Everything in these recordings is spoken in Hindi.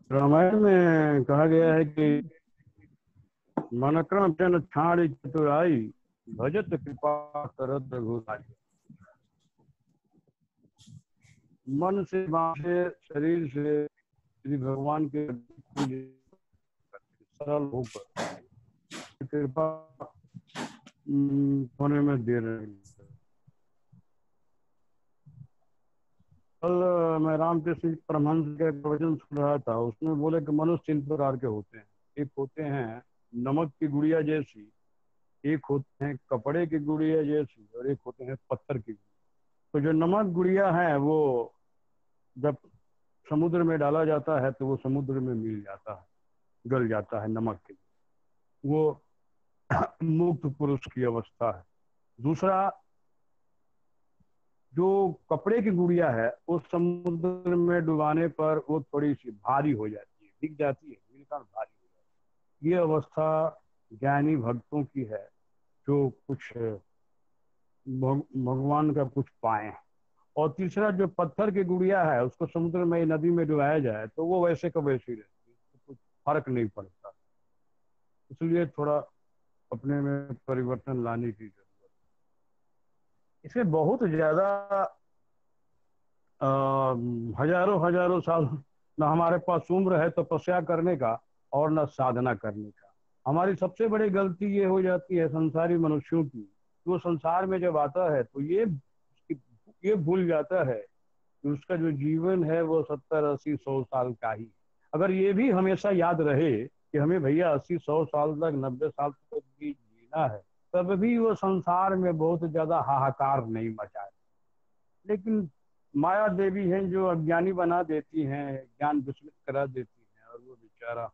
रामायण में कहा गया है कि मनक्रम जन छाड़ी चतुराई भजत कृपा करत रघुराई। मन से बांधे शरीर से श्री भगवान के सरल होकर कृपा होने में देर नहीं। कल मैं रामकृष्ण परमहंस के प्रवचन सुन रहा था, उसमें बोले कि मनुष्य 3 प्रकार के होते हैं। एक होते हैं नमक की गुड़िया जैसी, एक होते हैं कपड़े की गुड़िया जैसी, और एक होते हैं पत्थर की गुड़िया। तो जो नमक गुड़िया है वो जब समुद्र में डाला जाता है तो वो समुद्र में मिल जाता है, गल जाता है नमक के। वो मुक्त पुरुष की अवस्था है। दूसरा, जो कपड़े की गुड़िया है वो समुद्र में डुबाने पर वो थोड़ी सी भारी हो जाती है, दिख जाती है, भारी हो जाती है। ये अवस्था ज्ञानी भक्तों की है जो कुछ भगवान का कुछ पाए। और तीसरा, जो पत्थर की गुड़िया है उसको समुद्र में नदी में डुबाया जाए तो वो वैसे का वैसे ही रहती है, तो कुछ फर्क नहीं पड़ता। इसलिए थोड़ा अपने में परिवर्तन लाने की जरूरत है। इसमें बहुत ज्यादा हजारों हजारों साल न हमारे पास उम्र है तपस्या करने का और न साधना करने का। हमारी सबसे बड़ी गलती ये हो जाती है संसारी मनुष्यों की, वो संसार में जब आता है तो ये भूल जाता है कि उसका जो जीवन है वो 70 80 100 साल का ही। अगर ये भी हमेशा याद रहे कि हमें भैया 80 100 साल तक 90 साल तक भी जीना है, तब भी वो संसार में बहुत ज्यादा हाहाकार नहीं मचाए। लेकिन माया देवी हैं जो अज्ञानी बना देती हैं, ज्ञान विस्मृत करा देती हैं, और वो बेचारा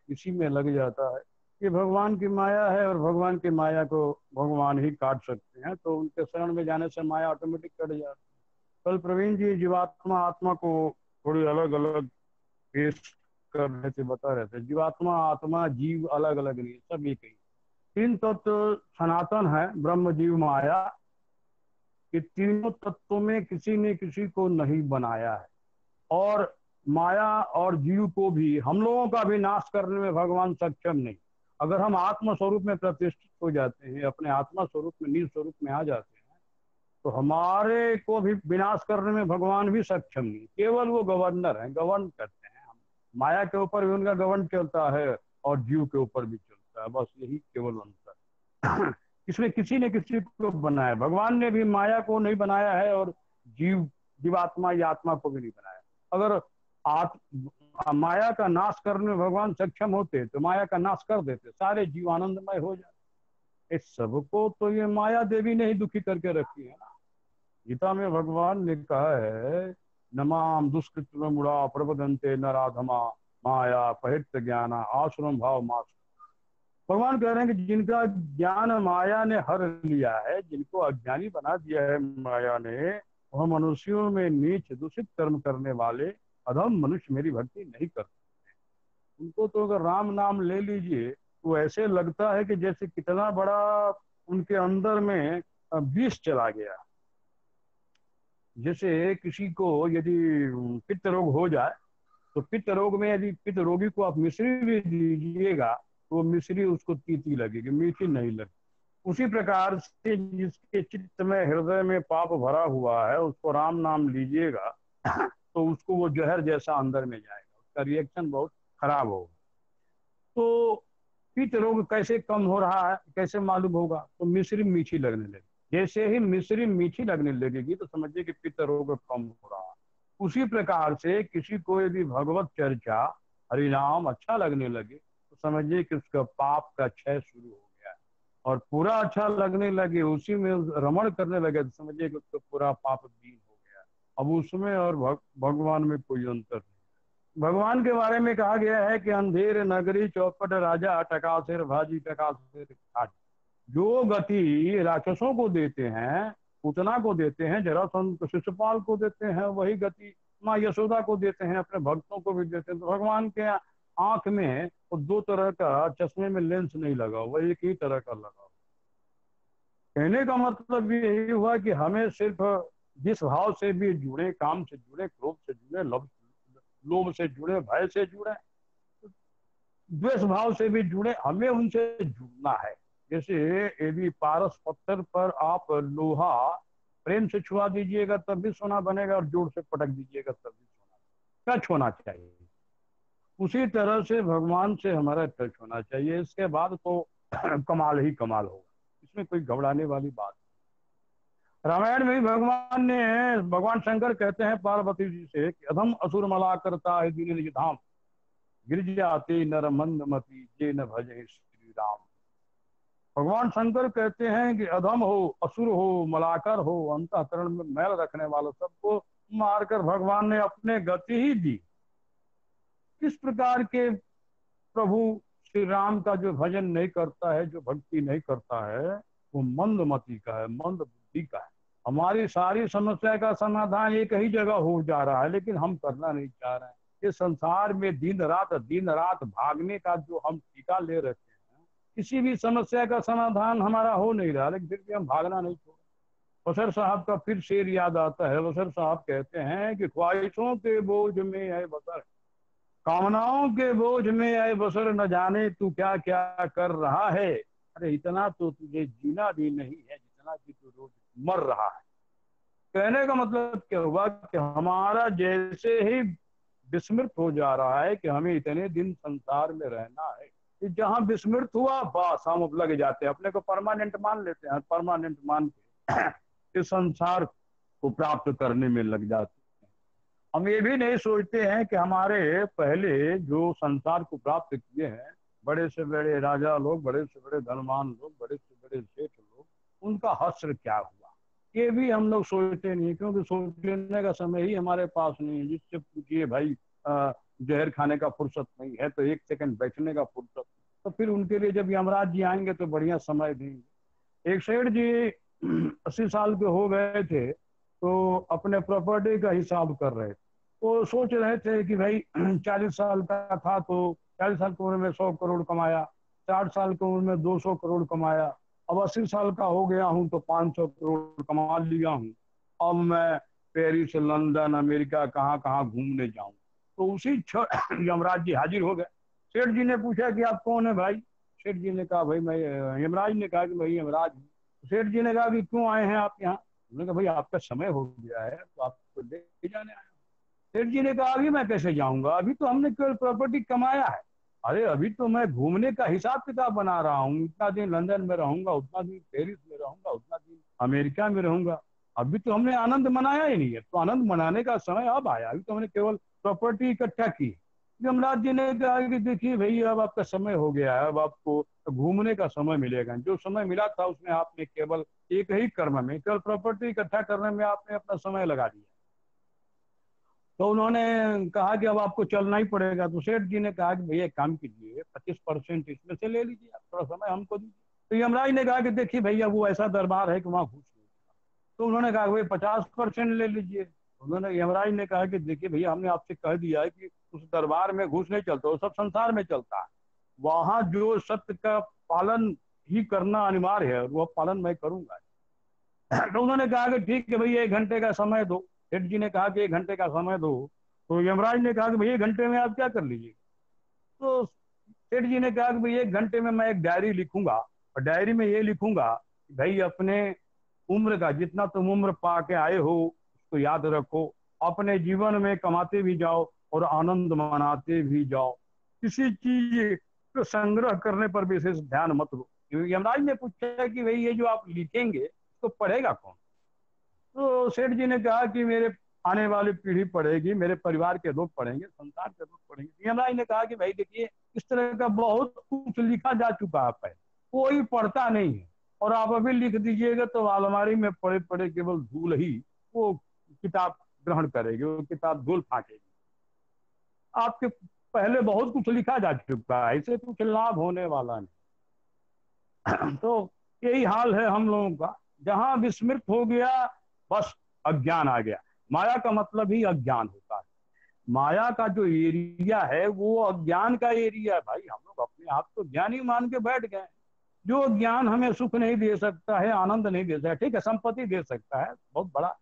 इसी में लग जाता है। ये भगवान की माया है और भगवान की माया को भगवान ही काट सकते हैं, तो उनके शरण में जाने से माया ऑटोमेटिक कट जाती है। कल प्रवीण जी जीवात्मा आत्मा को थोड़ी अलग अलग पेश कर रहे थे, बता रहे थे जीवात्मा आत्मा जीव अलग अलग नहीं, सब एक ही। 3 तत्व सनातन है, ब्रह्म जीव माया। कि तीनों तत्वों में किसी ने किसी को नहीं बनाया है, और माया और जीव को भी, हम लोगों का भी नाश करने में भगवान सक्षम नहीं। अगर हम आत्म स्वरूप में प्रतिष्ठित हो जाते हैं, अपने आत्मा स्वरूप में निज स्वरूप में आ जाते हैं, तो हमारे को भी विनाश करने में भगवान भी सक्षम नहीं। केवल वो गवर्नर है, गवर्न करते हैं। हम माया के ऊपर भी उनका गवर्न चलता है और जीव के ऊपर भी चलता है, बस यही केवल अंतर। इसमें किसी ने किसी को बनाया, भगवान ने भी माया को नहीं बनाया है और जीवात्मा या आत्मा को भी नहीं बनाया। अगर माया का नाश करने में भगवान सक्षम होते तो माया का नाश कर देते, सारे जीव आनंदमय हो जाते। इस सबको तो ये माया देवी ने ही दुखी करके रखी है ना। गीता में भगवान ने कहा है, नमाम दुष्कृत मुड़ा प्रबदंते नराधमा माया पहित ज्ञाना आश्रम भाव मास। भगवान कह रहे हैं कि जिनका ज्ञान माया ने हर लिया है, जिनको अज्ञानी बना दिया है माया ने, वह मनुष्यों में नीच दूषित कर्म करने वाले अधम मनुष्य मेरी भक्ति नहीं करते। उनको तो अगर राम नाम ले लीजिए तो ऐसे लगता है कि जैसे कितना बड़ा उनके अंदर में विष चला गया। जैसे किसी को यदि पित्त रोग हो जाए तो पित्त रोग में यदि पित्त रोगी को आप मिश्री भी दीजिएगा तो वो मिश्री उसको तीती लगेगी, मीठी नहीं लगेगी। उसी प्रकार से जिसके चित्त में हृदय में पाप भरा हुआ है उसको राम नाम लीजिएगा तो उसको वो जहर जैसा अंदर में जाएगा, उसका रिएक्शन बहुत खराब होगा। तो पित्त रोग कैसे कम हो रहा है, कैसे मालूम होगा? तो मिश्री मीठी लगने लगेगी। जैसे ही मिश्री मीठी लगने लगेगी तो समझिए कि पित्त रोग कम हो रहा है। उसी प्रकार से किसी को यदि भगवत चर्चा हरिनाम अच्छा लगने लगे तो समझिए कि उसका पाप का क्षय शुरू हो गया है। और पूरा अच्छा लगने लगे, उसी में रमण करने लगे तो समझिए कि उसका पूरा पाप दीन हो गया। अब उसमें और भगवान में कोई अंतर नहीं। भगवान के बारे में कहा गया है कि अंधेर नगरी चौपट राजा टकासेर भाजी टकासेर खाट। जो गति राक्षसों को देते हैं, पूतना को देते हैं, जरासंध शिशुपाल को देते हैं, वही गति माँ यशोदा को देते हैं, अपने भक्तों को भी देते हैं। तो भगवान के आंख में वो 2 तरह का चश्मे में लेंस नहीं लगा, वह एक ही तरह का लगा। कहने का मतलब यही हुआ कि हमें सिर्फ जिस भाव से भी जुड़े, काम से जुड़े, क्रोध से जुड़े, लोभ से जुड़े, भय से जुड़े, द्वेष भाव से भी जुड़े, हमें उनसे जुड़ना है। जैसे यदि पारस पत्थर पर आप लोहा प्रेम से छुआ दीजिएगा तब भी सोना बनेगा, और जोर से पटक दीजिएगा तब भी सोना। टच होना चाहिए। उसी तरह से भगवान से हमारा टच होना चाहिए, इसके बाद तो कमाल ही कमाल होगा, इसमें कोई घबराने वाली बात। रामायण में भी भगवान शंकर कहते हैं पार्वती जी से कि अधम असुर मला करता है दीन निज धाम, गिरिजाते नर मंद मती जे न भजे श्री राम। भगवान शंकर कहते हैं कि अधम हो, असुर हो, मलाकर हो, अंतःकरण में मैल रखने वालों सबको मारकर भगवान ने अपने गति ही दी। किस प्रकार के प्रभु श्री राम का जो भजन नहीं करता है, जो भक्ति नहीं करता है, वो मंद मति का है, मंद बुद्धि का है। हमारी सारी समस्या का समाधान एक ही जगह हो जा रहा है, लेकिन हम करना नहीं चाह रहे हैं। इस संसार में दिन रात भागने का जो हम टीका ले रखे हैं, किसी भी समस्या का समाधान हमारा हो नहीं रहा, लेकिन फिर भी हम भागना नहीं छोड़। बसर साहब का फिर शेर याद आता है। बसर साहब कहते हैं कि ख्वाहिशों के बोझ में है बसर, कामनाओं के बोझ में आए बसर, न जाने तू क्या क्या कर रहा है। अरे इतना तो तुझे जीना भी नहीं है जितना कि तू रोज मर रहा है। कहने का मतलब क्या हुआ कि हमारा जैसे ही विस्मृत हो जा रहा है कि हमें इतने दिन संसार में रहना है, कि जहां विस्मृत हुआ बस हम अब लग जाते हैं, अपने को परमानेंट मान लेते हैं, परमानेंट मान के इस संसार को प्राप्त करने में लग जाते हैं। हम ये भी नहीं सोचते हैं कि हमारे पहले जो संसार को प्राप्त किए हैं, बड़े से बड़े राजा लोग, बड़े से बड़े धनवान लोग, बड़े से बड़े सेठ लोग, उनका हश्र क्या हुआ, ये भी हम लोग सोचते नहीं, क्योंकि सोच लेने का समय ही हमारे पास नहीं है। जिससे पूछिए भाई जहर खाने का फुर्सत नहीं है तो एक सेकंड बैठने का फुर्सत, तो फिर उनके लिए जब यमराज जी आएंगे तो बढ़िया समय देंगे। एक सेठ जी 80 साल के हो गए थे, तो अपने प्रॉपर्टी का हिसाब कर रहे थे। तो सोच रहे थे कि भाई 40 साल का था तो 40 साल की उम्र में 100 करोड़ कमाया, 60 साल की उम्र में 200 करोड़ कमाया, अब 80 साल का हो गया हूं तो 500 करोड़ कमा लिया हूं, अब मैं पेरिस, लंदन, अमेरिका कहाँ कहाँ घूमने जाऊं। तो उसी यमराज जी हाजिर हो गए। सेठ जी ने पूछा कि आप कौन है भाई? सेठ जी ने कहा भाई मैं, यमराज ने कहा कि भाई यमराज हूँ। सेठ जी ने कहा कि क्यों आए हैं आप यहाँ? उन्होंने कहा भाई आपका समय हो गया है तो आपको ले जाने आया। सेठ जी ने कहा अभी मैं कैसे जाऊंगा, अभी तो हमने केवल प्रॉपर्टी कमाया है। अरे अभी तो मैं घूमने का हिसाब किताब बना रहा हूँ, इतना दिन लंदन में रहूंगा, उतना दिन पेरिस में रहूंगा, उतना दिन अमेरिका में रहूंगा। अभी तो हमने आनंद मनाया ही नहीं है, तो आनंद मनाने का समय अब आया, अभी तो हमने केवल प्रॉपर्टी इकट्ठा की। यमराज जी ने कहा कि देखिए भैया अब आपका समय हो गया है, अब आपको घूमने का समय मिलेगा। जो समय मिला था उसमें आपने केवल एक ही कर्म में, केवल प्रॉपर्टी इकट्ठा करने में आपने अपना समय लगा दिया। तो उन्होंने कहा कि अब आपको चलना ही पड़ेगा। तो सेठ जी ने कहा कि भैया एक काम कीजिए, 25% इसमें से ले लीजिए, आप थोड़ा समय हमको दीजिए। तो यमराज ने कहा कि देखिए भैया वो ऐसा दरबार है कि वहाँ घूस नहीं। तो उन्होंने कहा भाई 50% ले लीजिए। उन्होंने, यमराज ने कहा कि देखिए भैया हमने आपसे कह दिया है कि उस दरबार में घूस नहीं चलता, वो सब संसार में चलता है, वहां जो सत्य का पालन ही करना अनिवार्य है, वो पालन मैं करूंगा। तो उन्होंने कहा कि ठीक है भैया 1 घंटे का समय दो। सेठ जी ने कहा कि 1 घंटे का समय दो। तो यमराज ने कहा कि भैया 1 घंटे में आप क्या कर लीजिए? तो सेठ जी ने कहा कि भाई 1 घंटे में मैं एक डायरी लिखूंगा, और डायरी में ये लिखूंगा कि भाई अपने उम्र का जितना तुम उम्र पा के आए हो उसको याद रखो, अपने जीवन में कमाते भी जाओ और आनंद मनाते भी जाओ, किसी चीज को संग्रह करने पर विशेष ध्यान मत दो। यमराज ने पूछा कि भाई ये जो आप लिखेंगे इसको पढ़ेगा कौन? तो सेठ जी ने कहा कि मेरे आने वाली पीढ़ी पढ़ेगी, मेरे परिवार के लोग पढ़ेंगे, संसार के लोग पढ़ेंगे। यमराज ने कहा कि भाई देखिए इस तरह का बहुत कुछ लिखा जा चुका है पहले, कोई पढ़ता नहीं है, और आप अभी लिख दीजिएगा तो अलमारी में पड़े पड़े केवल धूल ही वो किताब ग्रहण करेगी, वो किताब धूल फाँकेगी। आपके पहले बहुत कुछ लिखा जा चुका है, इसे कुछ लाभ होने वाला नहीं। तो यही हाल है हम लोगों का, जहां विस्मृत हो गया बस अज्ञान आ गया। माया का मतलब ही अज्ञान होता है। माया का जो एरिया है वो अज्ञान का एरिया है भाई। हम लोग अपने आप को ज्ञानी मान के बैठ गए। जो ज्ञान हमें सुख नहीं दे सकता है, आनंद नहीं दे सकता है, ठीक है संपत्ति दे सकता है, बहुत बड़ा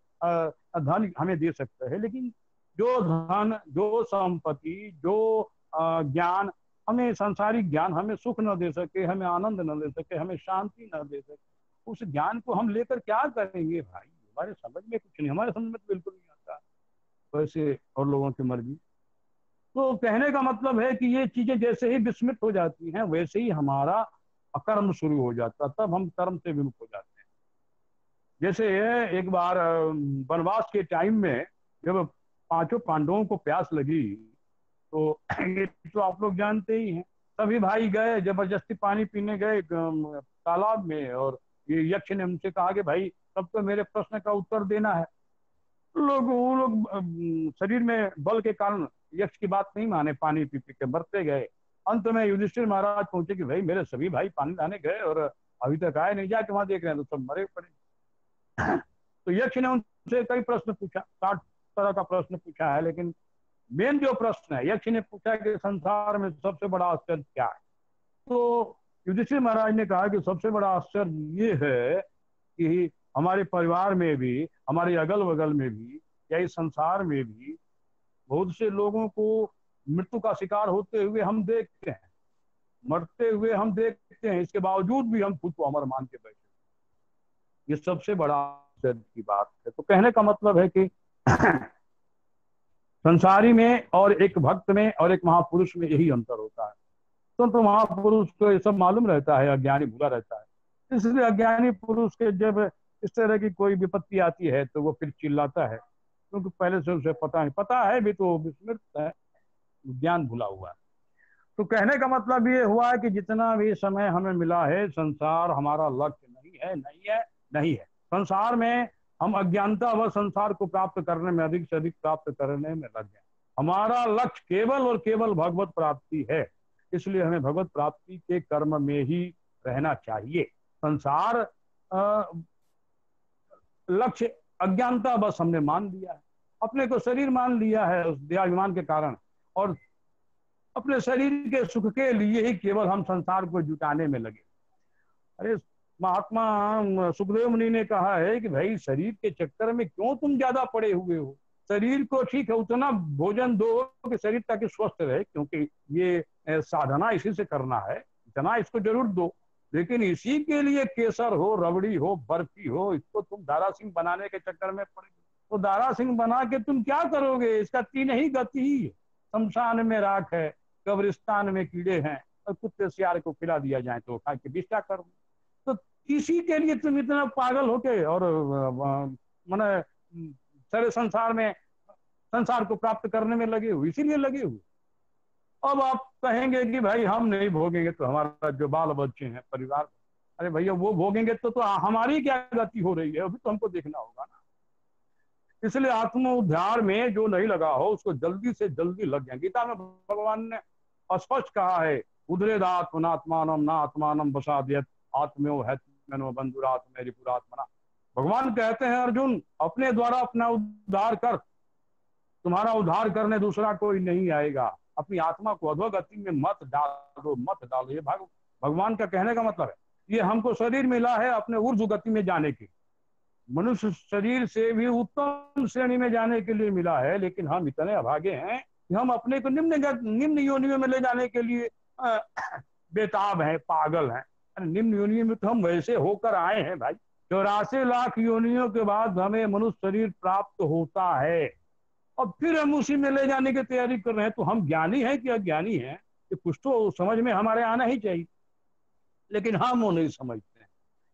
धन हमें दे सकता है, लेकिन जो धन, जो संपत्ति, जो ज्ञान हमें सांसारिक ज्ञान हमें सुख न दे सके, हमें आनंद न दे सके, हमें शांति न दे सके, उस ज्ञान को हम लेकर क्या करेंगे भाई? हमारे समझ में कुछ नहीं, हमारे समझ में तो बिल्कुल नहीं आता। वैसे और लोगों की मर्जी। तो कहने का मतलब है कि ये चीजें जैसे ही विस्मृत हो जाती हैं वैसे ही हमारा अकर्म शुरू हो जाता है, तब हम कर्म से विमुख हो जाते हैं। जैसे एक बार वनवास के टाइम में जब पांचों पांडवों को प्यास लगी, तो ये तो आप लोग जानते ही हैं, सभी भाई गए जबरदस्ती पानी पीने गए तालाब में, और ये यक्ष ने उनसे कहा कि भाई तब तो मेरे प्रश्न का उत्तर देना है। वो लोग शरीर में बल के कारण यक्ष की बात नहीं माने, पानी पी पी के मरते गए। अंत में युधिष्ठिर महाराज पहुंचे कि भाई मेरे सभी भाई पानी लाने गए और अभी तक आए नहीं, जाके वहां देख रहे हैं तो सब मरे पड़े। तो यक्ष ने उनसे कई प्रश्न पूछा, 60 तरह का प्रश्न पूछा है, लेकिन मेन जो प्रश्न है यक्ष ने पूछा कि संसार में सबसे बड़ा आश्चर्य क्या है। तो युधिष्ठिर महाराज ने कहा कि सबसे बड़ा आश्चर्य ये है कि हमारे परिवार में भी, हमारे अगल बगल में भी, या इस संसार में भी बहुत से लोगों को मृत्यु का शिकार होते हुए हम देखते हैं, मरते हुए हम देखते हैं, इसके बावजूद भी हम खुद को अमर मान के बैठे। ये सबसे बड़ा आश्चर्य की बात है। तो कहने का मतलब है कि संसारी में और एक भक्त में और एक महापुरुष में यही अंतर होता है। तो महापुरुष को ये सब मालूम रहता है, अज्ञानी भूला रहता है। इसलिए अज्ञानी पुरुष के जब इस तरह की कोई विपत्ति आती है तो वो फिर चिल्लाता है, क्योंकि पहले से उसे पता नहीं, पता है भी तो विस्मृत है, ज्ञान भूला हुआ है। तो कहने का मतलब ये हुआ है कि जितना भी समय हमें मिला है, संसार हमारा लक्ष्य नहीं है, नहीं है, नहीं है। संसार में हम अज्ञानता व संसार को प्राप्त करने में, अधिक से अधिक प्राप्त करने में लग गए। हमारा लक्ष्य केवल और केवल भगवत प्राप्ति है, इसलिए हमें भगवत प्राप्ति के कर्म में ही रहना चाहिए। संसार लक्ष्य अज्ञानता बस हमने मान लिया है, अपने को शरीर मान लिया है उस देहाभिमान के कारण, और अपने शरीर के सुख के लिए ही केवल हम संसार को जुटाने में लगे। अरे महात्मा सुखदेव मुनि ने कहा है कि भाई शरीर के चक्कर में क्यों तुम ज्यादा पड़े हुए हो? शरीर को ठीक है उतना भोजन दो कि शरीर ताकि स्वस्थ रहे, क्योंकि ये साधना इसी से करना है, इतना इसको जरूर दो। लेकिन इसी के लिए केसर हो, रबड़ी हो, बर्फी हो, इसको तुम दारा सिंह बनाने के चक्कर में पड़े। तो दारा सिंह बना के तुम क्या करोगे? इसका तीन ही गति ही है, शमशान में राख है, कब्रिस्तान में कीड़े हैं, और कुत्ते सियार को खिला दिया जाए तो खा के विष्टा कर। तो इसी के लिए तुम इतना पागल होके और माने सारे संसार में, संसार को प्राप्त करने में लगे हुए, इसीलिए लगे हुए। अब आप कहेंगे कि भाई हम नहीं भोगेंगे तो हमारा जो बाल बच्चे हैं, परिवार, अरे भैया वो भोगेंगे तो हमारी क्या गति हो रही है, अभी तो हमको देखना होगा ना। इसलिए आत्मोद्धार में जो नहीं लगा हो उसको जल्दी से जल्दी लग जाए। गीता में भगवान ने स्पष्ट कहा है, उद्रेद आत्मनात्मानम ना आत्मानम वसाद्यत आत्म्यो है बंधुरात्म रिपुरात्मना। भगवान कहते हैं अर्जुन, अपने द्वारा अपना उद्धार कर, तुम्हारा उद्धार करने दूसरा कोई नहीं आएगा। अपनी आत्मा को अधोगति में मत डालो, मत डालो। ये भगवान का कहने का मतलब है। ये हमको शरीर मिला है अपने ऊर्ध्व गति में जाने की, मनुष्य शरीर से भी उत्तम श्रेणी में जाने के लिए मिला है, लेकिन हम इतने अभागे हैं कि हम अपने को निम्न योनियों में ले जाने के लिए बेताब हैं, पागल हैं। निम्न योनियों में तो हम वैसे होकर आए हैं भाई। 84 लाख योनियों के बाद हमें मनुष्य शरीर प्राप्त होता है, और फिर हम उसी में ले जाने की तैयारी कर रहे हैं। तो हम ज्ञानी हैं कि अज्ञानी हैं, कि कुछ तो समझ में हमारे आना ही चाहिए, लेकिन हम वो नहीं समझते।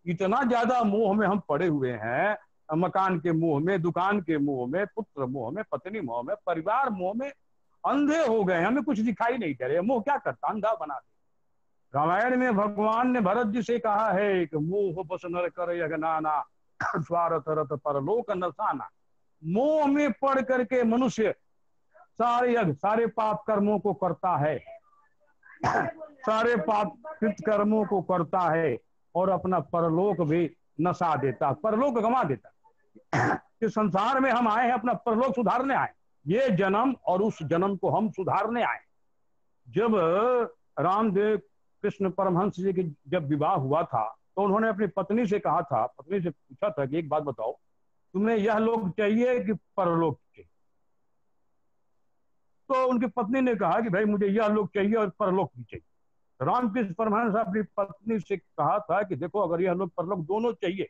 इतना ज्यादा मोह में हम पड़े हुए हैं, मकान के मोह में, दुकान के मोह में, पुत्र मोह में, पत्नी मोह में, परिवार मोह में अंधे हो गए। हमें कुछ दिखाई नहीं दे रहे। मोह क्या करता? अंधा बना दे। रामायण में भगवान ने भरत जी से कहा है कि मोह बस नर कर यज्ञनाना स्वार्थ रथ परलोक नसाना। मोह में पड़ करके मनुष्य सारे यज्ञ, सारे पाप कर्मों को करता है, सारे पाप कर्मों को करता है, और अपना परलोक भी नसा देता, परलोक गंवा देता। कि संसार में हम आए हैं अपना परलोक सुधारने आए, ये जन्म और उस जन्म को हम सुधारने आए। जब रामदेव कृष्ण परमहंस जी की जब विवाह हुआ था तो उन्होंने अपनी पत्नी से कहा था, पत्नी से पूछा था कि एक बात बताओ, तुम्हें यह लोक चाहिए कि परलोक चाहिए? तो उनकी पत्नी ने कहा कि भाई मुझे यह लोक चाहिए और परलोक भी चाहिए। रामकृष्ण परमहंस अपनी पत्नी से कहा था कि देखो अगर यह लोक परलोक दोनों चाहिए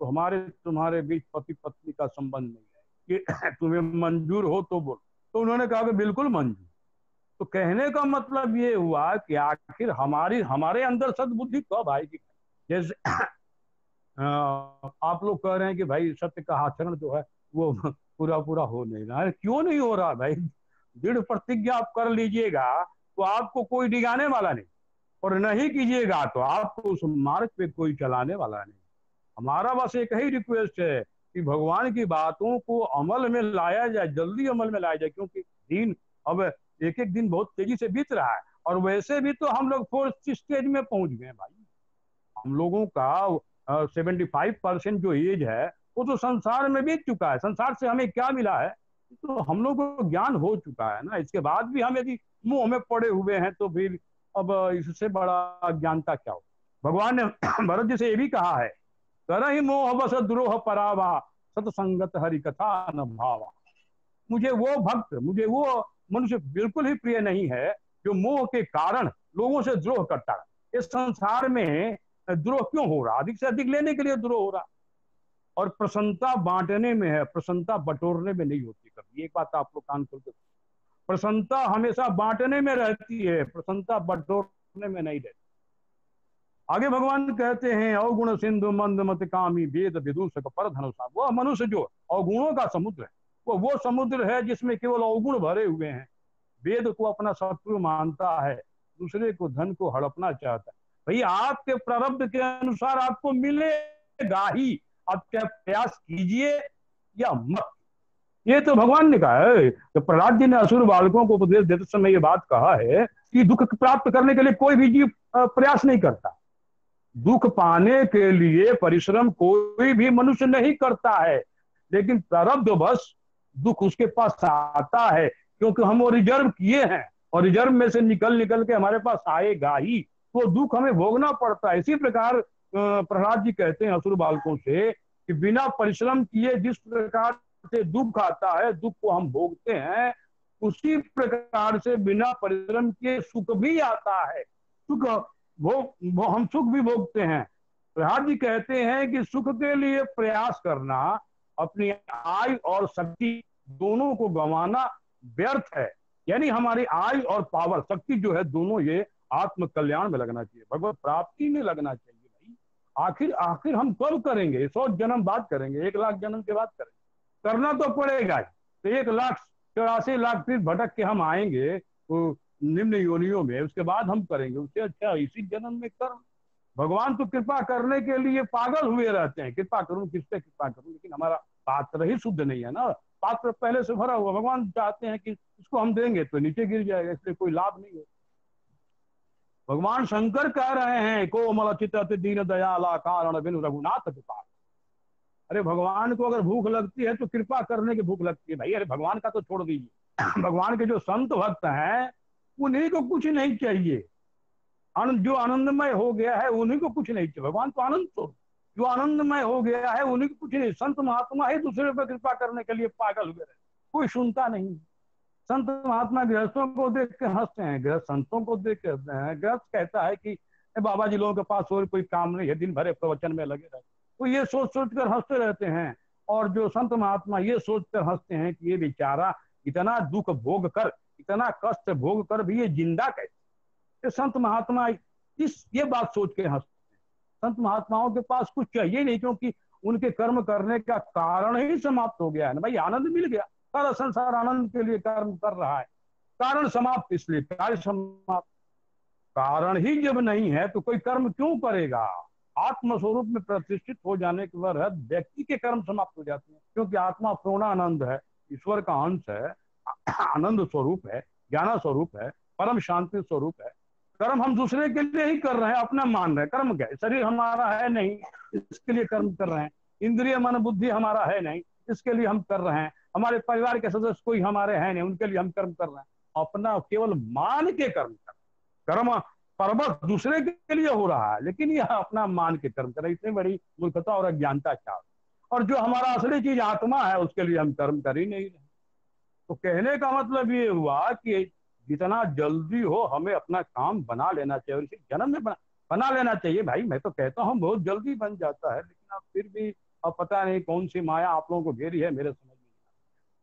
तो हमारे तुम्हारे बीच पति पत्नी का संबंध नहीं है, कि तुम्हें मंजूर हो तो बोलो। तो उन्होंने कहा कि बिल्कुल मंजूर। तो कहने का मतलब ये हुआ कि आखिर हमारे अंदर सद्बुद्धि कब आएगी। जैसे आप लोग कह रहे हैं कि भाई सत्य का आचरण जो है वो पूरा पूरा हो नहीं रहा है। क्यों नहीं हो रहा भाई? दृढ़ प्रतिज्ञा आप कर लीजिएगा तो आपको कोई डिगाने वाला नहीं, और नहीं कीजिएगा तो आपको उस मार्ग पे कोई चलाने वाला नहीं। हमारा बस एक ही रिक्वेस्ट है कि भगवान की बातों को अमल में लाया जाए, जल्दी अमल में लाया जाए, क्योंकि दिन अब एक एक दिन बहुत तेजी से बीत रहा है। और वैसे भी तो हम लोग फोर्थ स्टेज में पहुंच गए भाई। हम लोगों का 75% जो एज है वो तो संसार में बीत चुका है। संसार से हमें क्या मिला है? तो हम लोग को ज्ञान हो चुका है ना। इसके बाद भी हम यदि मुंह में पड़े हुए हैं तो फिर अब इससे बड़ा ज्ञानता क्या हो? भगवान ने भरत जी से ये भी कहा है, कर ही मोह बस द्रोह परावा, सतसंगत हरि कथा न भावा। मुझे वो भक्त, मुझे वो मनुष्य बिल्कुल ही प्रिय नहीं है जो मोह के कारण लोगों से द्रोह करता है। इस संसार में द्रोह क्यों हो रहा? अधिक से अधिक लेने के लिए द्रोह हो रहा। और प्रसन्नता बांटने में है, प्रसन्नता बटोरने में नहीं होती कभी। एक बात आप लोग कान खोल के, प्रसन्नता हमेशा बांटने में रहती है, प्रसन्नता बटोरने में नहीं रहती। आगे भगवान कहते हैं, अवगुण सिंधु मंद मत कामी वेद विदूषक पर धनुषा। वह मनुष्य जो अवगुणों का समुद्र है, वो समुद्र है जिसमें केवल अवगुण भरे हुए हैं। वेद को अपना शत्रु मानता है, दूसरे को धन को हड़पना चाहता है। भाई आपके प्रारब्ध के अनुसार आपको मिलेगा ही, आप क्या प्रयास कीजिए या मत। ये तो भगवान ने कहा है। तो प्रहलाद जी ने असुर बालकों को उपदेश देते समय ये बात कहा है कि दुख प्राप्त करने के लिए कोई भी जीव प्रयास नहीं करता। दुख पाने के लिए परिश्रम कोई भी मनुष्य नहीं करता है, लेकिन प्रारब्ध बस दुख उसके पास आता है, क्योंकि हम वो रिजर्व किए हैं और रिजर्व में से निकल निकल के हमारे पास आएगा ही। वो दुख हमें भोगना पड़ता है। इसी प्रकार प्रहलाद जी कहते हैं असुर बालकों से कि बिना परिश्रम किए जिस प्रकार से दुख आता है, दुख को हम भोगते हैं, उसी प्रकार से बिना परिश्रम के सुख भी आता है। सुख वो हम सुख भी भोगते हैं। प्रहलाद जी कहते हैं कि सुख के लिए प्रयास करना, अपनी आयु और शक्ति दोनों को गंवाना व्यर्थ है। यानी हमारी आयु और पावर, शक्ति जो है, दोनों ये आत्म कल्याण में लगना चाहिए, भगवत प्राप्ति में लगना चाहिए। भाई आखिर आखिर हम कब करेंगे? 100 जन्म बाद करेंगे, 1 लाख जन्म के बाद करेंगे, करना तो पड़ेगा। तो 1,84,00,000 फिर भटक के हम आएंगे तो निम्न योनियों में, उसके बाद हम करेंगे। उससे अच्छा इसी जन्म में कर। भगवान तो कृपा करने के लिए पागल हुए रहते हैं, कृपा करूं किस पे कृपा करूं, लेकिन हमारा पात्र ही शुद्ध नहीं है ना। पात्र पहले से भरा हुआ, भगवान चाहते हैं कि इसको हम देंगे तो नीचे गिर जाएगा, इसलिए कोई लाभ नहीं हो। भगवान शंकर कह रहे हैं, कोमल चित दीन दयाला कारण बिनु रघुनाथ कृपा। अरे भगवान को अगर भूख लगती है तो कृपा करने की भूख लगती है भाई। अरे भगवान का तो छोड़ दीजिए, भगवान के जो संत भक्त हैं उन्हीं को कुछ नहीं चाहिए। जो आनंदमय हो गया है उन्हीं को कुछ नहीं चाहिए। भगवान तो आनंद स्वरूप, जो आनंदमय हो गया है उन्हीं को कुछ नहीं। संत महात्मा ही दूसरे पर कृपा करने के लिए पागल हुए रहे, कोई सुनता नहीं। संत महात्मा गृहस्थों को देख के हंसते हैं, गृहस्थ संतों को देख के हंसते हैं। गृहस्थ कहता है कि बाबा जी लोगों के पास और कोई काम नहीं है, दिन भर प्रवचन में लगे रहते, वो ये सोच सोच कर हंसते रहते हैं। और जो संत महात्मा ये सोच कर हंसते हैं कि ये बेचारा इतना दुख भोग कर, इतना कष्ट भोग कर भी ये जिंदा कैसे। ये संत महात्मा ये बात सोच के हंसते हैं। संत महात्माओं के पास कुछ चाहिए नहीं, क्योंकि उनके कर्म करने का कारण ही समाप्त हो गया है ना भाई। आनंद मिल गया, सारा संसार आनंद के लिए कर्म कर रहा है, कारण समाप्त, इसलिए कार्य समाप्त। कारण ही जब नहीं है तो कोई कर्म क्यों करेगा? आत्म स्वरूप में प्रतिष्ठित हो जाने के बाद व्यक्ति के कर्म समाप्त हो जाते हैं, क्योंकि आत्मा पूर्णानंद है, ईश्वर का अंश है, आनंद स्वरूप है, ज्ञान स्वरूप है, परम शांति स्वरूप है। कर्म हम दूसरे के लिए ही कर रहे हैं, अपना मान रहे हैं। कर्म क्या? शरीर हमारा है नहीं, इसके लिए कर्म कर रहे हैं। इंद्रिय मन बुद्धि हमारा है नहीं, इसके लिए हम कर रहे हैं। हमारे परिवार के सदस्य कोई हमारे हैं नहीं, उनके लिए हम कर्म कर रहे हैं। अपना केवल मान के कर्म कर, कर्म पर्वत दूसरे के लिए हो रहा है, लेकिन यह अपना मान के कर्म कर। इतनी बड़ी मूर्खता और अज्ञानता क्या? और जो हमारा असली चीज आत्मा है उसके लिए हम कर्म कर ही नहीं रहे। तो कहने का मतलब ये हुआ कि जितना जल्दी हो हमें अपना काम बना लेना चाहिए, और इसी जन्म में बना लेना चाहिए। भाई मैं तो कहता हूँ बहुत जल्दी बन जाता है, लेकिन अब फिर भी अब पता नहीं कौन सी माया आप लोगों को घेरी है, मेरे समझ में नहीं।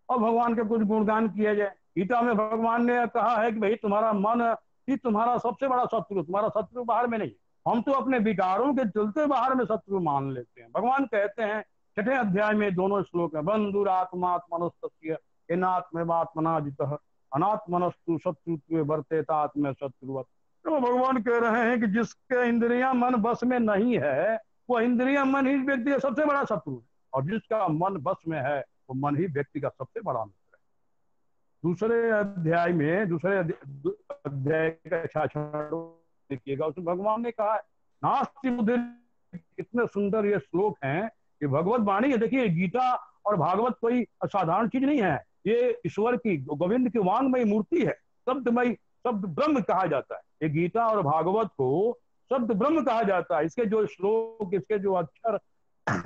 और भगवान के कुछ गुणगान किया जाए। गीता में भगवान ने कहा है कि भाई तुम्हारा मन ही तुम्हारा सबसे बड़ा शत्रु, तुम्हारा शत्रु बाहर में नहीं। हम तो अपने विकारों के चलते बाहर में शत्रु मान लेते हैं। भगवान कहते हैं 6ठे अध्याय में दोनों श्लोक है, बंधुरात्मात्मनस्तस्य एनात्मेवात्मना जितः अनात्मनस्तु शत्रु वर्तेतात्म शत्रुवत। तो भगवान कह रहे हैं कि जिसके इंद्रियां मन बस में नहीं है, वो इंद्रिया मन ही व्यक्ति का सबसे बड़ा शत्रु है, और जिसका मन बस में है वो मन ही व्यक्ति का सबसे बड़ा मित्र है। दूसरे अध्याय का 6 देखिएगा, उसमें भगवान ने कहा नास्ति बुद्धि। कितने सुंदर ये श्लोक हैं, ये भगवत वाणी है। देखिए गीता और भागवत कोई असाधारण चीज नहीं है, ये ईश्वर की गोविंद की वांगमयी मूर्ति है। शब्दमयी, शब्द ब्रह्म कहा जाता है। ये गीता और भागवत को शब्द ब्रह्म कहा जाता है। इसके जो श्लोक, इसके जो अक्षर,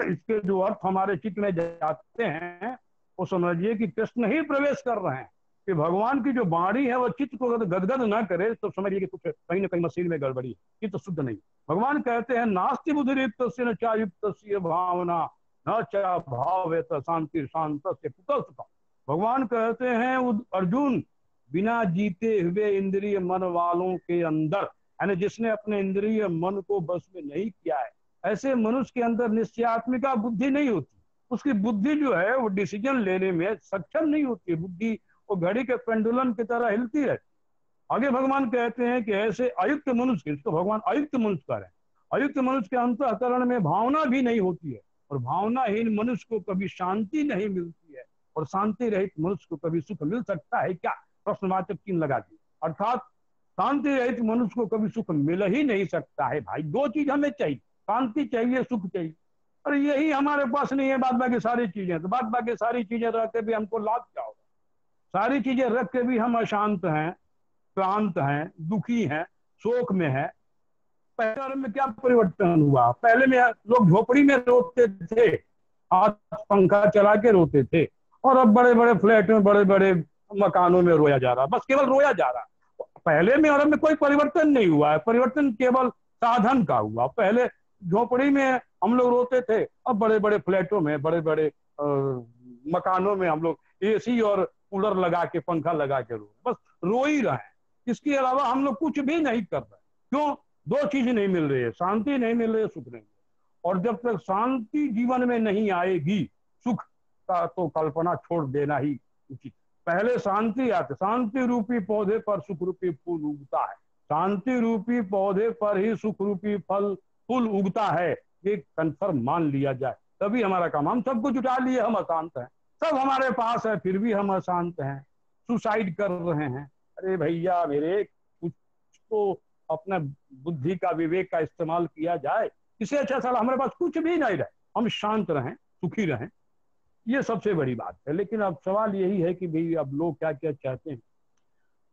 इसके जो अर्थ हमारे चित्त में जाते हैं, वो समझिए कि कृष्ण ही प्रवेश कर रहे हैं। कि भगवान की जो वाणी है वो चित्त को गदगद ना करे तो समझिए कि कुछ कहीं ना कहीं मशीन में गड़बड़ी है, चित्त शुद्ध नहीं। भगवान कहते हैं नास्ति बुद्धियुक्त न चायुक्त भावना न चा भाव शांति शांत कुतः सुखम। भगवान कहते हैं अर्जुन, बिना जीते हुए इंद्रिय मन वालों के अंदर, यानी जिसने अपने इंद्रिय मन को बस में नहीं किया है, ऐसे मनुष्य के अंदर निश्चयात्मिका बुद्धि नहीं होती। उसकी बुद्धि जो है वो डिसीजन लेने में सक्षम नहीं होती। बुद्धि वो घड़ी के पेंडुलम की तरह हिलती है। आगे भगवान कहते हैं कि ऐसे अयुक्त मनुष्य, इसको भगवान अयुक्त मनुष्य कह रहे हैं। अयुक्त मनुष्य के अंतःकरण में भावना भी नहीं होती है, और भावनाहीन मनुष्य को कभी शांति नहीं मिलती है। और शांति रहित मनुष्य को कभी सुख मिल सकता है क्या? प्रश्नवाचक चिन्ह लगा दिए। अर्थात शांति रहित मनुष्य को कभी सुख मिल ही नहीं सकता है। भाई दो चीज हमें चाहिए, शांति चाहिए, सुख चाहिए, और यही हमारे पास नहीं है। बाद बाकी सारी चीजें, तो बाद बाकी सारी चीजें रहते भी हमको लाभ क्या होगा? सारी चीजें रख के भी हम अशांत हैं, क्लांत हैं, दुखी हैं, शोक में हैं। पहले में क्या परिवर्तन हुआ? पहले में लोग झोपड़ी में रोते थे, आज पंखा चला के रोते थे, और अब बड़े बड़े फ्लैट में, बड़े बड़े मकानों में रोया जा रहा, बस केवल रोया जा रहा। पहले में और अब में कोई परिवर्तन नहीं हुआ है, परिवर्तन केवल साधन का हुआ। पहले झोपड़ी में हम लोग रोते थे, अब बड़े बड़े फ्लैटों में, बड़े बड़े मकानों में हम लोग एसी और कूलर लगा के, पंखा लगा के बस रो ही रहे हैं। इसके अलावा हम लोग कुछ भी नहीं कर रहे। क्यों? दो चीज नहीं मिल रही है, शांति नहीं मिल रही है, सुख नहीं मिल रही। और जब तक शांति जीवन में नहीं आएगी, सुख का तो कल्पना छोड़ देना ही उचित। पहले शांति आती, शांति रूपी पौधे पर सुख रूपी फूल उगता है। शांति रूपी पौधे पर ही सुख रूपी फूल उगता है, ये कंफर्म मान लिया जाए, तभी हमारा काम। हम सब कुछ उठा लिए, हम अशांत हैं, सब हमारे पास है, फिर भी हम अशांत हैं, सुसाइड कर रहे हैं। अरे भैया मेरे, कुछ तो अपना बुद्धि का, विवेक का इस्तेमाल किया जाए। इससे अच्छा साला हमारे पास कुछ भी नहीं रहे, हम शांत रहें, सुखी रहें, ये सबसे बड़ी बात है। लेकिन अब सवाल यही है कि भाई अब लोग क्या क्या चाहते हैं।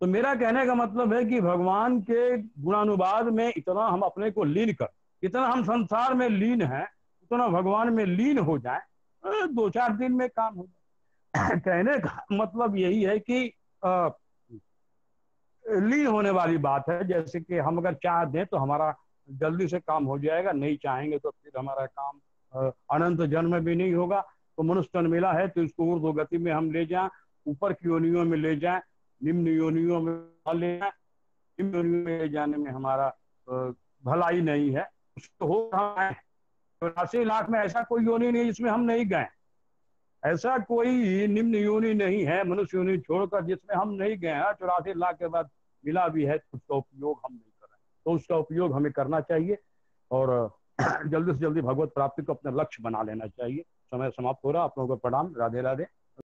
तो मेरा कहने का मतलब है कि भगवान के गुणानुवाद में इतना हम अपने को लीन कर, इतना हम संसार में लीन हैं, इतना भगवान में लीन हो जाए, 2-4 दिन में काम हो जाए। कहने का मतलब यही है कि लीन होने वाली बात है। जैसे कि हम अगर चाह दें तो हमारा जल्दी से काम हो जाएगा, नहीं चाहेंगे तो फिर हमारा काम अनंत जन्म भी नहीं होगा। तो मनुष्य तन मिला है तो इसको ऊर्ध्व गति में हम ले जाएं, ऊपर की योनियों में ले जाएं, निम्न योनियों में ले जाएं। निम्न योनियों में ले जाने में हमारा भलाई नहीं है। उसको हो 84 लाख में ऐसा कोई योनि नहीं जिसमें हम नहीं गए। ऐसा कोई निम्न योनि नहीं है मनुष्य योनि छोड़कर जिसमें हम नहीं गए हैं। 84 लाख के बाद मिला भी है तो उसका उपयोग हम नहीं कर रहे, तो उसका उपयोग हमें करना चाहिए और जल्दी से जल्दी भगवत प्राप्ति को अपना लक्ष्य बना लेना चाहिए। समय समाप्त हो रहा। आप लोगों को प्रणाम। राधे राधे।